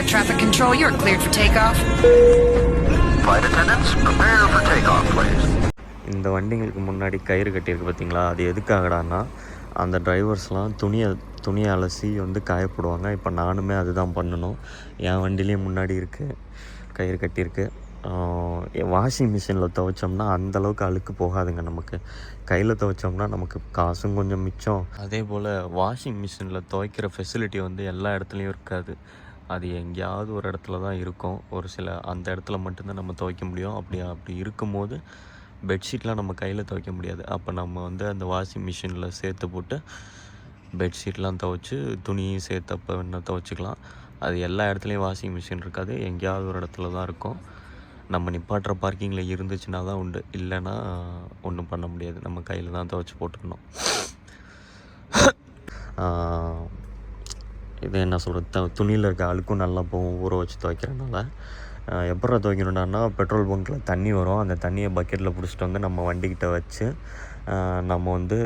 air traffic control. You're cleared for takeoff. Flight attendants, prepare for takeoff, please. இந்த வண்டிங்களுக்கு முன்னாடி கயிறு கட்டியிருக்கு பார்த்தீங்களா, அது எதுக்காகடான்னா அந்த டிரைவர்ஸ்லாம் துணியை அலசி வந்து காயப்படுவாங்க. இப்போ நானுமே அதுதான் பண்ணணும். என் வண்டிலேயும் முன்னாடி இருக்குது, கயிறு கட்டியிருக்கு. வாஷிங் மிஷினில் துவைச்சோம்னா அந்தளவுக்கு அழுக்கு போகாதுங்க. நமக்கு கையில் துவைச்சோம்னா நமக்கு காசும் கொஞ்சம் மிச்சம். அதே போல் வாஷிங் மிஷினில் துவைக்கிற ஃபெசிலிட்டி வந்து எல்லா இடத்துலையும் இருக்காது. அது எங்கேயாவது ஒரு இடத்துல தான் இருக்கும். ஒரு சில அந்த இடத்துல மட்டும்தான் நம்ம துவைக்க முடியும். அப்படி இருக்கும்போது பெட்ஷீட்லாம் நம்ம கையில் துவைக்க முடியாது. அப்போ நம்ம வந்து அந்த வாஷிங் மிஷினில் சேர்த்து போட்டு பெட்ஷீட்லாம் துவைச்சி துணியும் சேர்த்து அப்போ வேணால் துவைச்சிக்கலாம். அது எல்லா இடத்துலையும் வாஷிங் மிஷின் இருக்காது, எங்கேயாவது ஒரு இடத்துல தான் இருக்கும். நம்ம நிப்பாட்டுற பார்க்கிங்கில் இருந்துச்சுன்னா தான் உண்டு, இல்லைன்னா ஒன்றும் பண்ண முடியாது. நம்ம கையில் தான் துவைச்சி போட்டுக்கணும். இது என்ன சொல்கிறது, துணியில் இருக்க அழுக்கும் நல்லா போகும் ஊற வச்சு துவைக்கிறனால. எப்படா துவைக்கணும்னா, பெட்ரோல் பங்க்கில் தண்ணி வரும், அந்த தண்ணியை பக்கெட்டில் பிடிச்சிட்டு வந்து நம்ம வண்டிக்கிட்ட வச்சு நம்ம வந்து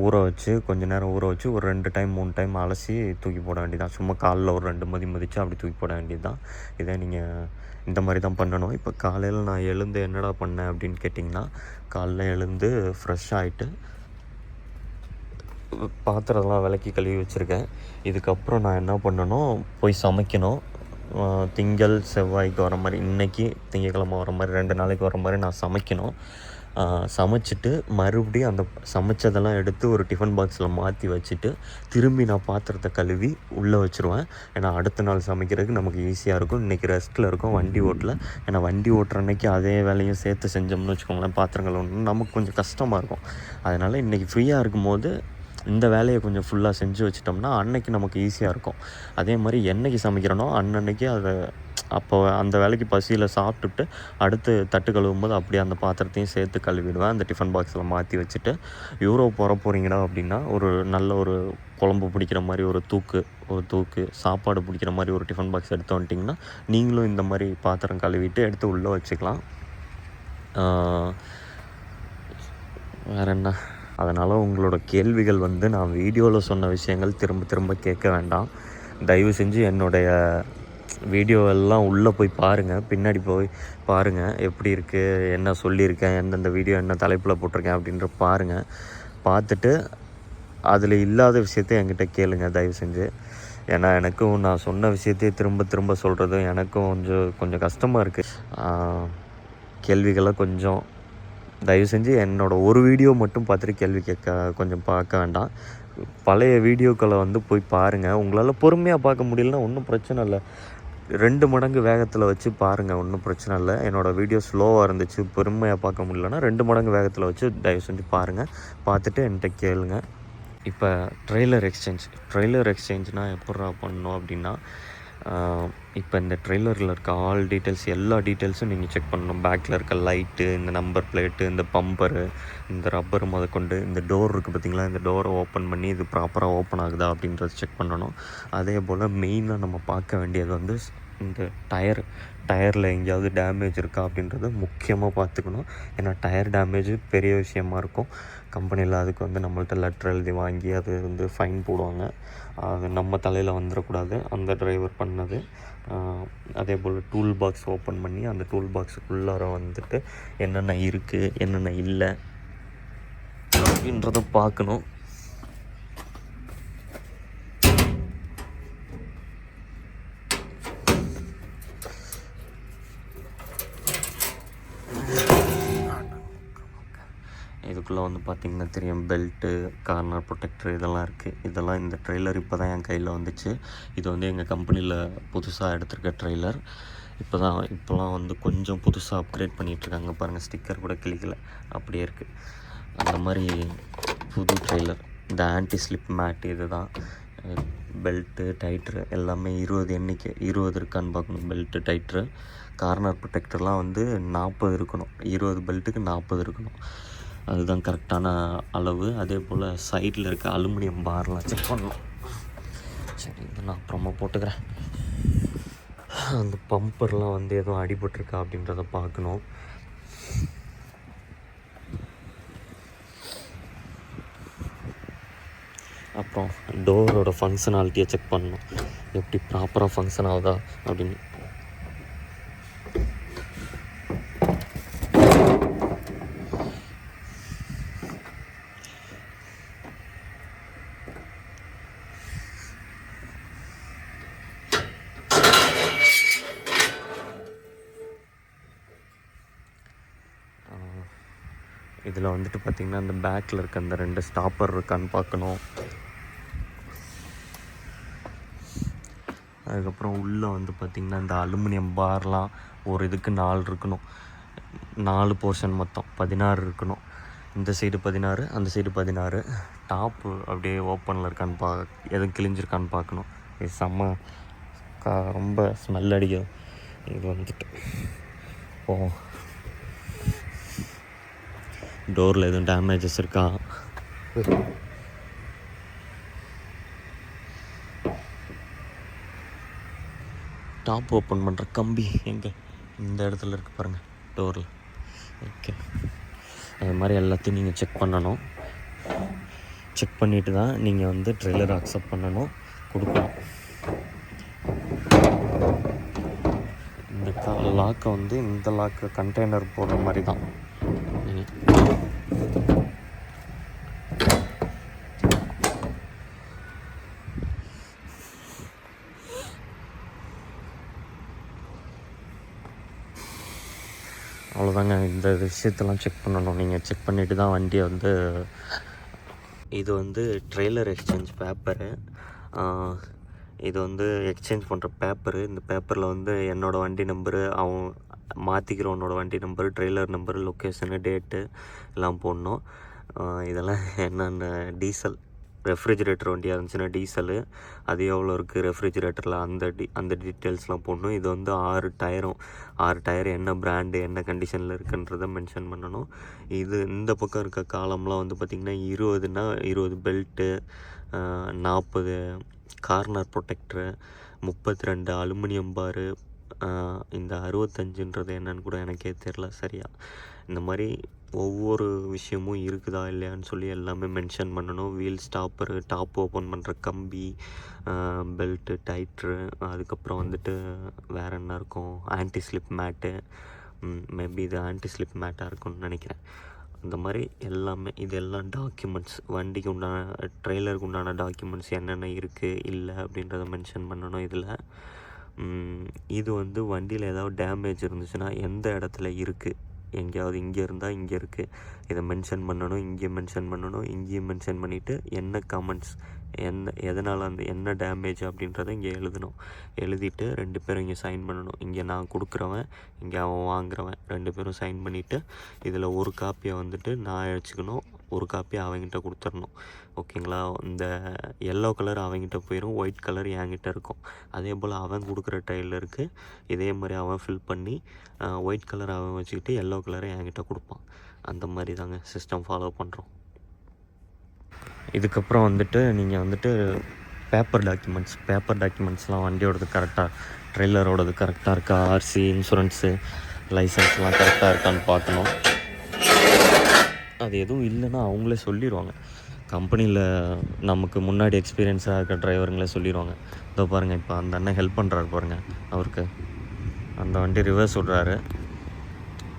ஊற வச்சு கொஞ்சம் நேரம் ஊற வச்சு ஒரு 2 டைம் 3 டைம் அலசி தூக்கி போட வேண்டியதான். சும்மா காலில் ஒரு 2 மதித்து அப்படி தூக்கி போட வேண்டியது தான். இதை நீங்கள் இந்த மாதிரி தான் பண்ணணும். இப்போ காலையில் நான் எழுந்து என்னடா பண்ணேன் அப்படின்னு கேட்டிங்கன்னா, காலைல எழுந்து ஃப்ரெஷ் ஆகிட்டு பாத்திரம்லாம் விளக்கி கழுவி வச்சுருக்கேன். இதுக்கப்புறம் நான் என்ன பண்ணணும், போய் சமைக்கணும். திங்கள் செவ்வாய்க்கு வர மாதிரி, இன்றைக்கி திங்கக்கிழமை வர மாதிரி 2 நாளைக்கு வர மாதிரி நான் சமைக்கணும். சமைச்சிட்டு மறுபடியும் அந்த சமைச்சதெல்லாம் எடுத்து ஒரு டிஃபன் பாக்ஸில் மாற்றி வச்சுட்டு திரும்பி நான் பாத்திரத்தை கழுவி உள்ளே வச்சுருவேன். ஏன்னா அடுத்த நாள் சமைக்கிறதுக்கு நமக்கு ஈஸியாக இருக்கும். இன்றைக்கி ரெஸ்ட்டில் இருக்கும், வண்டி ஓட்டல. ஏன்னா வண்டி ஓட்டுற அன்றைக்கி அதே வேலையும் சேர்த்து செஞ்சோம்னு வச்சுக்கோங்களேன், பாத்திரங்கள் ஒன்று நமக்கு கொஞ்சம் கஷ்டமாக இருக்கும். அதனால் இன்றைக்கி ஃப்ரீயாக இருக்கும்போது இந்த வேலையை கொஞ்சம் ஃபுல்லாக செஞ்சு வச்சிட்டோம்னா அன்னைக்கு நமக்கு ஈஸியாக இருக்கும். அதே மாதிரி என்றைக்கு சமைக்கிறனோ அன்னன்னைக்கு அதை அப்போ அந்த வேலைக்கு பசியில் சாப்பிட்டுட்டு அடுத்து தட்டு கழுவும்போது அப்படியே அந்த பாத்திரத்தையும் சேர்த்து கழுவிடுவேன். அந்த டிஃபன் பாக்ஸில் மாற்றி வச்சுட்டு, யூரோப் போகிறீங்கடா அப்படின்னா ஒரு நல்ல ஒரு குழம்பு பிடிக்கிற மாதிரி ஒரு தூக்கு சாப்பாடு பிடிக்கிற மாதிரி ஒரு டிஃபன் பாக்ஸ் எடுத்து வந்துட்டிங்கன்னா நீங்களும் இந்த மாதிரி பாத்திரம் கழுவிட்டு எடுத்து உள்ளே வச்சுக்கலாம். வேறு என்ன, அதனால் உங்களோட கேள்விகள் வந்து நான் வீடியோவில் சொன்ன விஷயங்கள் திரும்ப கேட்க வேண்டாம். தயவு செஞ்சு என்னுடைய வீடியோவெல்லாம் உள்ளே போய் பாருங்கள், பின்னாடி போய் பாருங்கள் எப்படி இருக்குது, என்ன சொல்லியிருக்கேன், எந்தெந்த வீடியோ என்ன தலைப்பில் போட்டிருக்கேன் அப்படின்ற பாருங்கள். பார்த்துட்டு அதில் இல்லாத விஷயத்த என்கிட்ட கேளுங்க தயவு செஞ்சு. ஏன்னா எனக்கும் நான் சொன்ன விஷயத்தையே திரும்ப சொல்கிறதும் எனக்கும் கொஞ்சம் கஷ்டமாக இருக்குது. கேள்விகளை கொஞ்சம் தயவு செஞ்சு என்னோடய ஒரு வீடியோ மட்டும் பார்த்துட்டு கேள்வி கொஞ்சம் பார்க்க வேண்டாம். பழைய வீடியோக்களை வந்து போய் பாருங்கள். உங்களால் பொறுமையாக பார்க்க முடியலன்னா ஒன்றும் பிரச்சனை இல்லை, 2 மடங்கு வேகத்தில் வச்சு பாருங்கள், ஒன்றும் பிரச்சனை இல்லை. என்னோடய வீடியோ ஸ்லோவாக இருந்துச்சு, பொறுமையாக பார்க்க முடியலன்னா 2 மடங்கு வேகத்தில் வச்சு தயவு செஞ்சு பாருங்கள். பார்த்துட்டு என்கிட்ட கேளுங்க. இப்போ ட்ரெய்லர் எக்ஸ்சேஞ்ச்னால் எப்பட்றா பண்ணணும் அப்படின்னா, இப்போ இந்த ட்ரெய்லரில் இருக்க ஆல் டீட்டெயில்ஸ் எல்லா டீட்டெயில்ஸும் நீங்கள் செக் பண்ணணும். பேக்கில் இருக்க லைட்டு, இந்த நம்பர் பிளேட்டு, இந்த பம்பரு, இந்த ரப்பர் முதற்கொண்டு இந்த டோர் இருக்குது பார்த்திங்களா, இந்த டோரை ஓப்பன் பண்ணி இது ப்ராப்பராக ஓப்பன் ஆகுதா அப்படின்றத செக் பண்ணணும். அதே போல் மெயினாக நம்ம பார்க்க வேண்டியது வந்து இந்த டயரில் எங்கேயாவது டேமேஜ் இருக்கா அப்படின்றத முக்கியமாக பார்த்துக்கணும். ஏன்னா டயர் டேமேஜ் பெரிய விஷயமா இருக்கும். கம்பெனியில் அதுக்கு வந்து நம்மள்ட்ட லெட்டர் எழுதி வாங்கி அது வந்து ஃபைன் போடுவாங்க. அது நம்ம தலையில் வந்துடக்கூடாது, அந்த டிரைவர் பண்ணது. அதே போல் டூல் பாக்ஸ் ஓப்பன் பண்ணி அந்த டூல் பாக்ஸுக்குள்ளார வந்துட்டு என்னென்ன இருக்குது என்னென்ன இல்லை அப்படின்றத பார்க்கணும். இதுக்குள்ளே வந்து பார்த்திங்கன்னா தெரியும், பெல்ட்டு, கார்னர் ப்ரொடெக்டர் இதெல்லாம் இருக்குது. இதெல்லாம் இந்த ட்ரெய்லர் இப்போ தான் என் கையில் வந்துச்சு. இது வந்து எங்கள் கம்பெனியில் புதுசாக எடுத்திருக்க ட்ரெய்லர். இப்போலாம் வந்து கொஞ்சம் புதுசாக அப்கிரேட் பண்ணிகிட்ருக்காங்க பாருங்கள், ஸ்டிக்கர் கூட கிளிக்கலை, அப்படியே இருக்குது. அந்த மாதிரி புது ட்ரெய்லர். இந்த ஆன்டி ஸ்லிப் மேட் இது தான். பெல்ட்டு, டைட்ரு எல்லாமே 20 இருக்கான்னு பார்க்கணும். பெல்ட்டு, டைட்ரு, கார்னர் ப்ரொடெக்டர்லாம் வந்து 40 இருக்கணும். 20 பெல்ட்டுக்கு 40 இருக்கணும், அதுதான் கரெக்டான அளவு. அதே போல் சைடில் இருக்க அலுமினியம் பார்லாம் செக் பண்ணணும். சரி, இதை நான் அப்புறமா போட்டுக்கிறேன். அந்த பம்பர்லாம் வந்து எதுவும் அடிபட்டிருக்கா அப்படின்றத பார்க்கணும். அப்புறம் டோரோட ஃபங்க்ஷனாலிட்டியை செக் பண்ணணும், எப்படி ப்ராப்பராக ஃபங்க்ஷன் ஆகுதா அப்படின்னு. இதில் வந்துட்டு பார்த்திங்கன்னா அந்த பேக்கில் இருக்க அந்த 2 ஸ்டாப்பர் இருக்கான்னு பார்க்கணும். அதுக்கப்புறம் உள்ளே வந்து பார்த்திங்கன்னா இந்த அலுமினியம் பார்லாம் ஒரு இதுக்கு 4 இருக்கணும், 4 போர்ஷன் மொத்தம் 16 இருக்கணும். இந்த சைடு 16, அந்த சைடு 16. டாப்பு அப்படியே ஓப்பனில் இருக்கான்னு எதுவும் கிழிஞ்சிருக்கான்னு பார்க்கணும். இது செம்ம ரொம்ப ஸ்மெல் அடிக்கும் இது வந்துட்டு. டோரில் எதுவும் டேமேஜஸ் இருக்கா, டாப் ஓப்பன் பண்ணுற கம்பி எங்கே, இந்த இடத்துல இருக்குது பாருங்கள் டோரில். ஓகே, அது மாதிரி எல்லாத்தையும் நீங்கள் செக் பண்ணணும். செக் பண்ணிவிட்டு தான் நீங்கள் வந்து ட்ரெய்லர் அக்செப்ட் பண்ணணும், கொடுக்கணும். இந்த லாக்கை வந்து இந்த லாக்கு கண்டெய்னர் போடுற மாதிரி தான். அவ்வளோதாங்க, இந்த விஷயத்தெல்லாம் செக் பண்ணணும். நீங்கள் செக் பண்ணிவிட்டு தான் வண்டியை வந்து, இது வந்து ட்ரெய்லர் எக்ஸ்சேஞ்ச் பேப்பரு, இது வந்து எக்ஸ்சேஞ்ச் பண்ணுற பேப்பரு. இந்த பேப்பரில் வந்து என்னோடய வண்டி நம்பரு, அவன் மாற்றிக்கிறவனோட வண்டி number, trailer number, location, date எல்லாம் போடணும். இதெல்லாம் என்னென்ன டீசல், ரெஃப்ரிஜிரேட்டர் வண்டியாக இருந்துச்சுன்னா டீசலு அது எவ்வளோ இருக்குது ரெஃப்ரிஜிரேட்டரில், அந்த டீட்டெயில்ஸ்லாம் போடணும். இது வந்து 6 டயர் என்ன பிராண்டு என்ன கண்டிஷனில் இருக்குன்றதை மென்ஷன் பண்ணணும். இது இந்த பக்கம் இருக்க காலம்லாம் வந்து பார்த்திங்கன்னா 20னா 20 பெல்ட்டு, 40 கார்னர் ப்ரொடெக்டரு, 32 அலுமினியம் பாரு, இந்த 65ன்றது என்னன்னு கூட எனக்கே தெரில சரியா. இந்த மாதிரி ஒவ்வொரு விஷயமும் இருக்குதா இல்லையான்னு சொல்லி எல்லாமே மென்ஷன் பண்ணணும். வீல் ஸ்டாப்பரு, டாப் ஓப்பன் பண்ணுற கம்பி, பெல்ட்டு, டைட்ரு, அதுக்கப்புறம் வந்துட்டு வேறு என்ன இருக்கும், ஆன்டி ஸ்லிப் மேட்டு, மேபி இது ஆன்டி ஸ்லிப் மேட்டாக இருக்கும்னு நினைக்கிறேன். அந்த மாதிரி எல்லாமே இதெல்லாம் டாக்குமெண்ட்ஸ், வண்டிக்கு உண்டான ட்ரெய்லருக்கு உண்டான டாக்குமெண்ட்ஸ் என்னென்ன இருக்குது இல்லை அப்படின்றத மென்ஷன் பண்ணணும் இதில். இது வந்து வண்டியில் ஏதாவது டேமேஜ் இருந்துச்சுன்னா எந்த இடத்துல இருக்குது, எங்கேயாவது இங்கே இருந்தால் இங்கே இருக்குது இதை மென்ஷன் பண்ணணும், இங்கே மென்ஷன் பண்ணணும், இங்கேயும் மென்ஷன் பண்ணிவிட்டு என்ன கமெண்ட்ஸ், எதனால் அந்த என்ன டேமேஜ் அப்படின்றத இங்கே எழுதணும். எழுதிட்டு 2 பேரும் இங்கே சைன் பண்ணணும். இங்கே நான் கொடுக்குறவன், இங்கே அவன் வாங்குறவன், 2 பேரும் சைன் பண்ணிவிட்டு இதில் ஒரு காப்பியை வந்துட்டு நான் வச்சுக்கணும், ஒரு காப்பியை அவங்ககிட்ட கொடுத்துடணும். ஓகேங்களா? இந்த எல்லோ கலர் அவங்ககிட்ட போயிடும், ஒயிட் கலர் என்கிட்ட இருக்கும். அதே போல் அவன் கொடுக்குற ட்ரெய்லருக்கு இதே மாதிரி அவன் ஃபில் பண்ணி ஒயிட் கலர் அவன் வச்சுக்கிட்டு எல்லோ கலரை என்கிட்ட கொடுப்பான். அந்த மாதிரி தாங்க சிஸ்டம் ஃபாலோ பண்ணுறோம். இதுக்கப்புறம் வந்துட்டு நீங்கள் வந்துட்டு பேப்பர் டாக்குமெண்ட்ஸ்லாம் வண்டியோடது கரெக்டாக, ட்ரெய்லரோடது கரெக்டாக இருக்கா, ஆர்சி, இன்சூரன்ஸு, லைசன்ஸ்லாம் கரெக்டாக இருக்கான்னு பார்க்கணும். அது எதுவும் இல்லைன்னா அவங்களே சொல்லிடுவாங்க. கம்பெனியில் நமக்கு முன்னாடி எக்ஸ்பீரியன்ஸாக இருக்க டிரைவருங்களே சொல்லிடுவாங்க. இதோ பாருங்கள், இப்போ அந்த அண்ணன் ஹெல்ப் பண்ணுறாரு பாருங்கள், அவருக்கு அந்த வண்டி ரிவர்ஸ் விட்றாரு,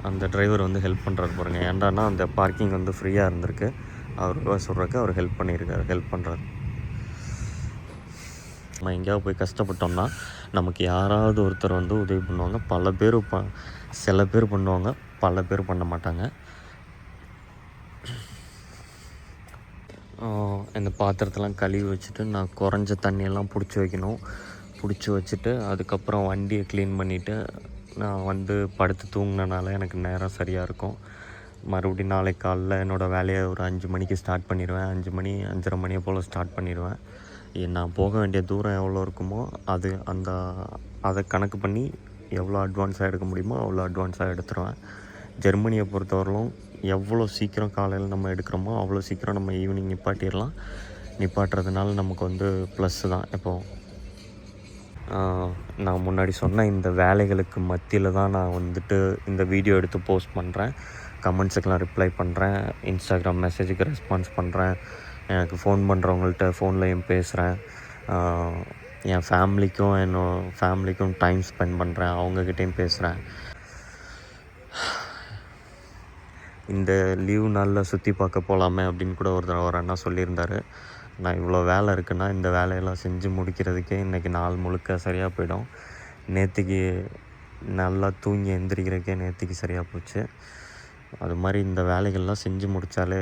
அந்த டிரைவர் வந்து ஹெல்ப் பண்ணுறாரு பாருங்கள். ஏன்டானா அந்த பார்க்கிங் வந்து ஃப்ரீயாக இருந்திருக்கு, அவர் ரிவர்ஸ் விட்றதுக்கு அவர் ஹெல்ப் பண்ணுறாரு. நம்ம எங்கேயாவது போய் கஷ்டப்பட்டோம்னா நமக்கு யாராவது ஒருத்தர் வந்து உதவி பண்ணுவாங்க. பல பேர் சில பேர் பண்ணுவாங்க, பல பேர் பண்ண மாட்டாங்க. இந்த பாத்திரத்தெல்லாம் கழுவி வச்சுட்டு நான் குறைஞ்ச தண்ணியெல்லாம் பிடிச்சி வச்சுட்டு அதுக்கப்புறம் வண்டியை க்ளீன் பண்ணிவிட்டு நான் வந்து படுத்து தூங்கினனால எனக்கு நேரம் சரியாக இருக்கும். மறுபடியும் நாளைக்கு காலைல என்னோடய வேலையை ஒரு 5 மணிக்கு ஸ்டார்ட் பண்ணிடுவேன். 5 மணி 5:30 மணியை போல் ஸ்டார்ட் பண்ணிடுவேன். நான் போக வேண்டிய தூரம் எவ்வளோ இருக்குமோ அதை கணக்கு பண்ணி எவ்வளோ அட்வான்ஸாக எடுக்க முடியுமோ அவ்வளோ அட்வான்ஸாக எடுத்துருவேன். ஜெர்மனியை பொறுத்தவரையிலும் எவ்வளோ சீக்கிரம் காலையில் நம்ம எடுக்கிறோமோ அவ்வளோ சீக்கிரம் நம்ம ஈவினிங் நிப்பாட்டிடலாம். நிப்பாட்டுறதுனால நமக்கு வந்து ப்ளஸ்ஸு தான். இப்போது நான் முன்னாடி சொன்ன இந்த வேலைகளுக்கு மத்தியில் தான் நான் வந்துட்டு இந்த வீடியோ எடுத்து போஸ்ட் பண்ணுறேன். கமெண்ட்ஸுக்கெலாம் ரிப்ளை பண்ணுறேன், இன்ஸ்டாகிராம் மெசேஜுக்கு ரெஸ்பான்ஸ் பண்ணுறேன், எனக்கு ஃபோன் பண்ணுறவங்கள்ட்ட ஃபோன்லேயும் பேசுகிறேன். என் ஃபேமிலிக்கும் டைம் ஸ்பெண்ட் பண்ணுறேன், அவங்கக்கிட்டேயும் பேசுகிறேன். இந்த லீவ் நாளில் சுற்றி பார்க்க போகலாமே அப்படின்னு கூட ஒரு அண்ணா சொல்லியிருந்தார். நான் இவ்வளோ வேலை இருக்குன்னா இந்த வேலையெல்லாம் செஞ்சு முடிக்கிறதுக்கே இன்றைக்கி நாள் முழுக்க சரியாக போயிடும். நேற்றுக்கு நல்லா தூங்கி எந்திரிக்கிறதுக்கே நேற்றுக்கு சரியாக போச்சு. அது மாதிரி இந்த வேலைகள்லாம் செஞ்சு முடித்தாலே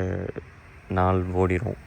நாள் ஓடிடும்.